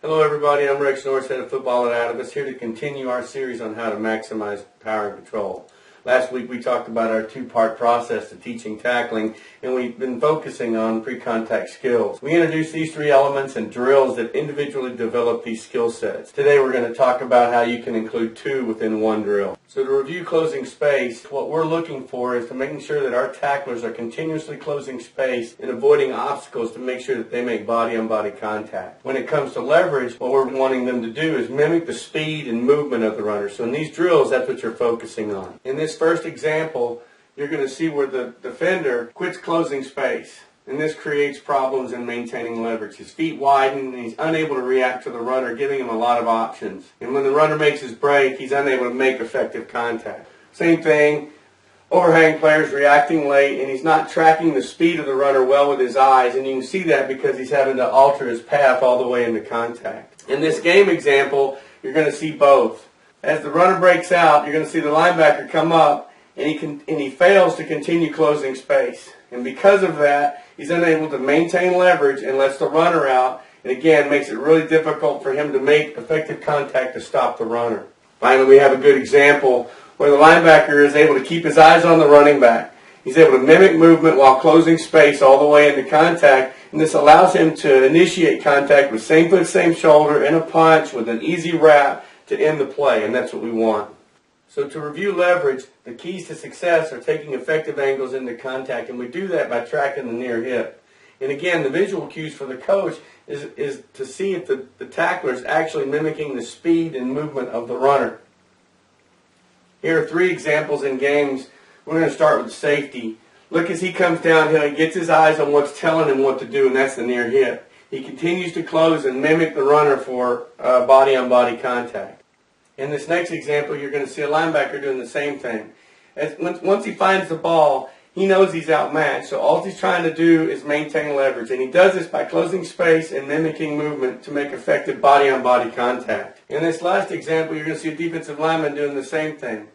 Hello everybody, I'm Norris, head of football at Atavus, here to continue our series on how to maximize power and control. Last week we talked about our two-part process to teaching tackling, and we've been focusing on pre-contact skills. We introduced these three elements and drills that individually develop these skill sets. Today we're going to talk about how you can include two within one drill. So to review closing space, what we're looking for is to making sure that our tacklers are continuously closing space and avoiding obstacles to make sure that they make body-on-body contact. When it comes to leverage, what we're wanting them to do is mimic the speed and movement of the runner. So in these drills, that's what you're focusing on. In this first example, you're going to see where the defender quits closing space. And this creates problems in maintaining leverage. His feet widen and he's unable to react to the runner, giving him a lot of options. And when the runner makes his break, he's unable to make effective contact. Same thing, overhang player's reacting late and he's not tracking the speed of the runner well with his eyes. And you can see that because he's having to alter his path all the way into contact. In this game example, you're going to see both. As the runner breaks out, you're going to see the linebacker come up and he fails to continue closing space. And because of that, he's unable to maintain leverage and lets the runner out. And again, makes it really difficult for him to make effective contact to stop the runner. Finally, we have a good example where the linebacker is able to keep his eyes on the running back. He's able to mimic movement while closing space all the way into contact. And this allows him to initiate contact with same foot, same shoulder, and a punch with an easy wrap to end the play. And that's what we want. So to review leverage, the keys to success are taking effective angles into contact, and we do that by tracking the near hip. And again, the visual cues for the coach is to see if the tackler is actually mimicking the speed and movement of the runner. Here are three examples in games. We're going to start with safety. Look, as he comes downhill, he gets his eyes on what's telling him what to do, and that's the near hip. He continues to close and mimic the runner for body-on-body contact. In this next example, you're going to see a linebacker doing the same thing. Once he finds the ball, he knows he's outmatched, so all he's trying to do is maintain leverage. And he does this by closing space and mimicking movement to make effective body-on-body contact. In this last example, you're going to see a defensive lineman doing the same thing.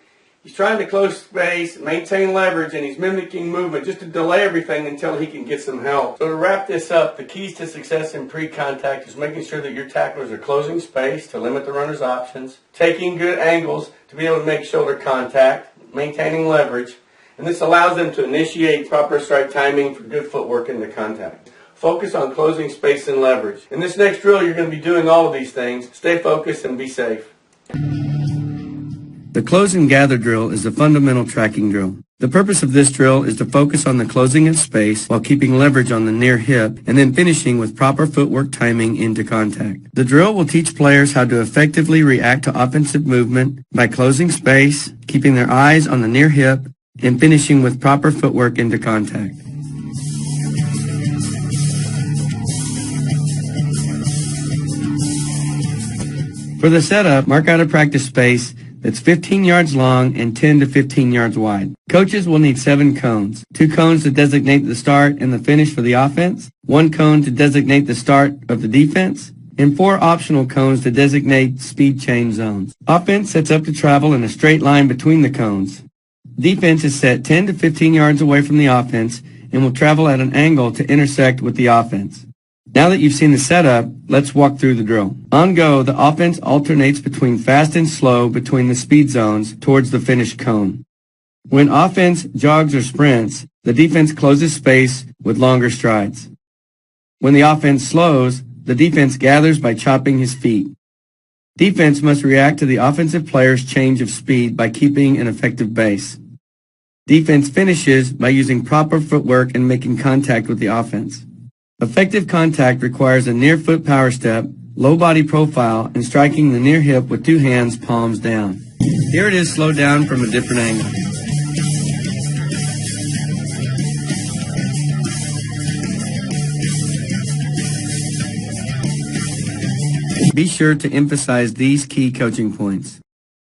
He's trying to close space, maintain leverage, and he's mimicking movement just to delay everything until he can get some help. So to wrap this up, the keys to success in pre-contact is making sure that your tacklers are closing space to limit the runner's options, taking good angles to be able to make shoulder contact, maintaining leverage, and this allows them to initiate proper strike timing for good footwork into contact. Focus on closing space and leverage. In this next drill, you're going to be doing all of these things. Stay focused and be safe. The close and gather drill is a fundamental tracking drill. The purpose of this drill is to focus on the closing of space while keeping leverage on the near hip and then finishing with proper footwork timing into contact. The drill will teach players how to effectively react to offensive movement by closing space, keeping their eyes on the near hip, and finishing with proper footwork into contact. For the setup, mark out a practice space that's 15 yards long and 10 to 15 yards wide. Coaches will need 7 cones. 2 cones to designate the start and the finish for the offense, 1 cone to designate the start of the defense, and 4 optional cones to designate speed change zones. Offense sets up to travel in a straight line between the cones. Defense is set 10 to 15 yards away from the offense and will travel at an angle to intersect with the offense. Now that you've seen the setup, let's walk through the drill. On go, the offense alternates between fast and slow between the speed zones towards the finished cone. When offense jogs or sprints, the defense closes space with longer strides. When the offense slows, the defense gathers by chopping his feet. Defense must react to the offensive player's change of speed by keeping an effective base. Defense finishes by using proper footwork and making contact with the offense. Effective contact requires a near foot power step, low body profile, and striking the near hip with 2 hands palms down. Here it is slowed down from a different angle. Be sure to emphasize these key coaching points.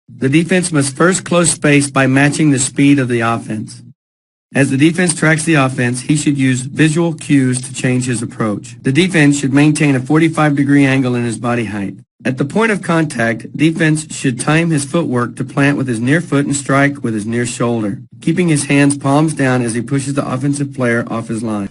The defense must first close space by matching the speed of the offense. As the defense tracks the offense, he should use visual cues to change his approach. The defense should maintain a 45-degree angle in his body height. At the point of contact, defense should time his footwork to plant with his near foot and strike with his near shoulder, keeping his hands palms down as he pushes the offensive player off his line.